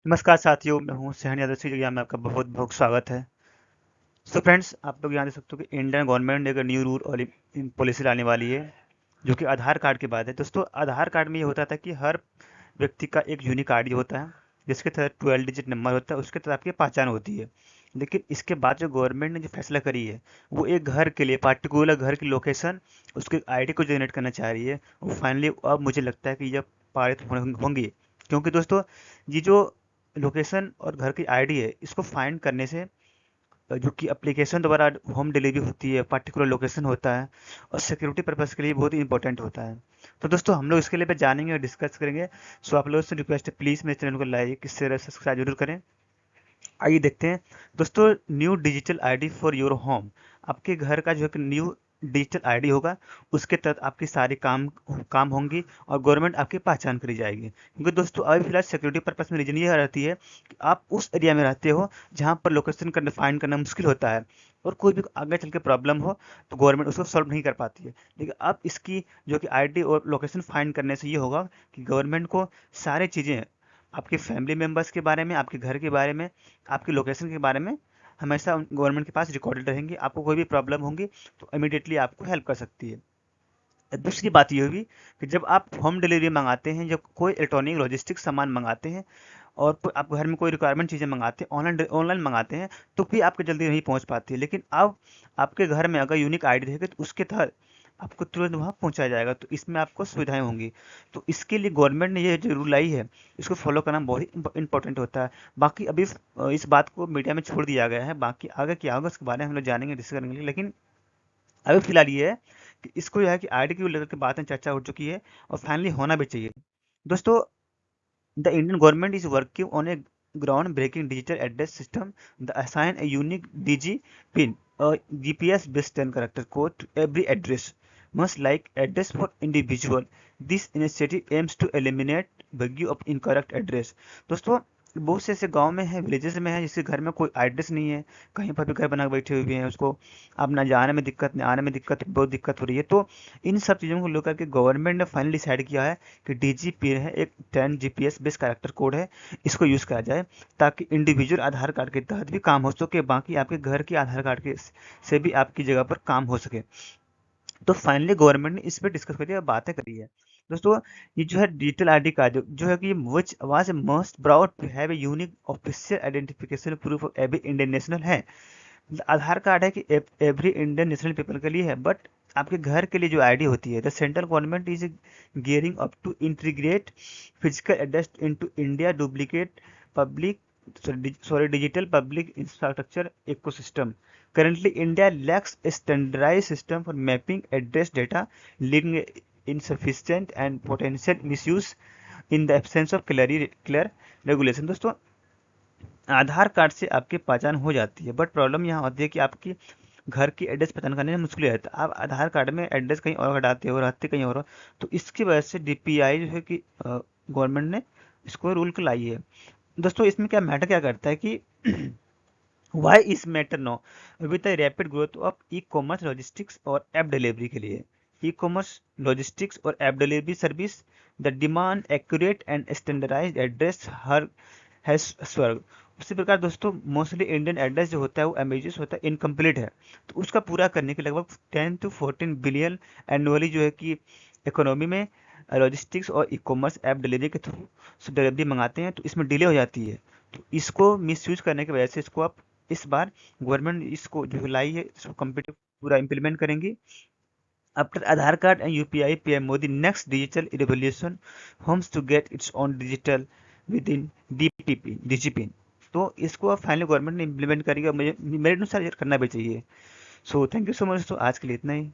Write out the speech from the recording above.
नमस्कार साथियों, मैं हूँ सहन यादव सिंह में आपका बहुत बहुत स्वागत है। सो फ्रेंड्स, आप लोग यहाँ देख सकते हो कि इंडियन गवर्नमेंट ने एक न्यू रूल और पॉलिसी लाने वाली है, जो कि आधार कार्ड के बाद है। दोस्तों, आधार कार्ड में ये होता था कि हर व्यक्ति का एक यूनिक आईडी होता है, जिसके तहत 12 डिजिट नंबर होता है, उसके तहत आपकी पहचान होती है। लेकिन इसके बाद जो गवर्नमेंट ने जो फैसला करी है, वो एक घर के लिए पार्टिकुलर घर की लोकेशन, उसके आईडी को जनरेट करना चाह रही है। वो फाइनली अब मुझे लगता है कि यह पारित होंगी, क्योंकि दोस्तों, ये जो लोकेशन और घर की आईडी है, इसको फाइंड करने से जो कि एप्लीकेशन द्वारा होम डिलीवरी होती है, पर्टिकुलर लोकेशन होता है, और सिक्योरिटी पर्पस के लिए बहुत ही इंपॉर्टेंट होता है। तो दोस्तों, हम लोग इसके लिए जानेंगे और डिस्कस करेंगे। सो आप लोगों से रिक्वेस्ट है, प्लीज़ मेरे चैनल को लाइक शेयर सब्सक्राइब जरूर करें। आइए देखते हैं। दोस्तों, new digital ID for your home, आपके घर का जो है न्यू डिजिटल आईडी होगा, उसके तहत आपकी सारी काम काम होंगी और गवर्नमेंट आपकी पहचान करी जाएगी। क्योंकि दोस्तों, अभी फिलहाल सिक्योरिटी पर्पस में रीजन ये रहती है कि आप उस एरिया में रहते हो जहाँ पर लोकेशन का डिफाइन करना मुश्किल होता है, और कोई भी आगे चल के प्रॉब्लम हो तो गवर्नमेंट उसको सॉल्व नहीं कर पाती है। लेकिन अब इसकी जो कि आईडी और लोकेशन फाइंड करने से ये होगा कि गवर्नमेंट को सारी चीज़ें आपके फैमिली मेंबर्स के बारे में, आपके घर के बारे में, आपकी लोकेशन के बारे में हमेशा गवर्नमेंट के पास रिकॉर्डेड रहेंगी। आपको कोई भी प्रॉब्लम होंगी तो इमीडिएटली आपको हेल्प कर सकती है। दूसरी बात ये होगी कि जब आप होम डिलीवरी मंगाते हैं, जब कोई इलेक्ट्रॉनिक लॉजिस्टिक सामान मंगाते हैं, और आप घर में कोई रिक्वायरमेंट चीज़ें मंगाते हैं, ऑनलाइन ऑनलाइन मंगाते हैं, तो भी आपके जल्दी नहीं पहुंच पाती है। लेकिन अब आपके घर में अगर यूनिक आईडी रहेगी तो उसके तहत आपको तुरंत वहाँ पहुंचाया जाएगा, तो इसमें आपको सुविधाएं होंगी। तो इसके लिए गवर्नमेंट ने ये जो रूल लाई है, इसको फॉलो करना बहुत ही इंपॉर्टेंट होता है। बाकी अभी इस बात को मीडिया में छोड़ दिया गया है, बाकी आगे क्या होगा उसके बारे में हम लोग जानेंगे, डिस्कस करेंगे। लेकिन अभी फिलहाल ये है कि इसको जो है कि आईडी की लेकर के बातें चर्चा उठ चुकी है, और फाइनली होना भी चाहिए। दोस्तों, the Indian government is working on a groundbreaking digital address system that assign a unique DG PIN, a GPS-based 10-character code to every address, much like address for individual. This initiative aims to eliminate vague of incorrect address. दोस्तों, बहुत से ऐसे गांव में है, villages में है, जिसके घर में कोई एड्रेस नहीं है, कहीं पर भी घर बना के बैठे हुए हैं, उसको अब ना जाने में दिक्कत, न आने में दिक्कत, बहुत दिक्कत हो रही है। तो इन सब चीज़ों को लेकर के गवर्नमेंट ने फाइनली डिसाइड किया है कि डीजीपी है एक 10 जीपीएस बेस्ड कैरेक्टर कोड है, इसको यूज़ करा जाए, ताकि इंडिविजुअल आधार कार्ड के तहत भी काम हो सके, बाकी आपके घर के आधार कार्ड के से भी आपकी जगह पर काम हो सके। तो फाइनली गवर्नमेंट ने इस पे डिस्कस करी है, बातें करी है। दोस्तों, ये जो है डिजिटल आईडी का जो है कि which was must brought to have a unique official identification proof of every Indian national है। आधार कार्ड है कि एवरी इंडियन नेशनल पीपल के लिए है, बट आपके घर के लिए जो आईडी होती है, the central government is gearing up to integrate physical address into India duplicate public digital public infrastructure ecosystem. Currently, India lacks a standardized system for mapping address data, leading insufficient and potential misuse in the absence of clear regulation। दोस्तों, आधार card से आपकी पहचान हो जाती है, but problem यहाँ होती है कि आपकी घर की एड्रेस पहचान करने में मुश्किल रहता है। आप आधार कार्ड में एड्रेस कहीं और हटाते हो, रहते कहीं और हो, तो इसकी वजह से डीपीआई जो है कि गवर्नमेंट ने इसको रूल को लाई है। दोस्तों, इसमें क्या मैटर क्या करता है कि why is matter no with the rapid growth of e commerce logistics और ऐप डिलीवरी के लिए, ई कॉमर्स लॉजिस्टिक्स और app delivery service, the demand accurate and standardized address her has स्वर्ग। उसी प्रकार दोस्तों, मोस्टली इंडियन एड्रेस जो होता है वो एम्बेजियस होता है, इनकम्प्लीट है। तो उसका पूरा करने के लगभग 10 to 14 बिलियन एनुअली जो है कि इकोनॉमी में लॉजिस्टिक्स और ई कॉमर्स ऐप डिलीवरी के थ्रू डिलीवरी मंगाते हैं, तो इसमें डिले हो जाती है। तो इसको मिसयूज करने की वजह से इसको आप इस बार गवर्नमेंट इसको जो लाई है, इसको कंप्लीट पूरा इम्प्लीमेंट करेंगी। After Aadhaar card and UPI, PM Modi next digital revolution homes to get its on digital with in DGP. तो इसको अब फाइनली गवर्नमेंट ने इम्प्लीमेंट करेगी, और मुझे मेरे अनुसार ये करना भी चाहिए। So thank you so much. तो आज के लिए इतना ही।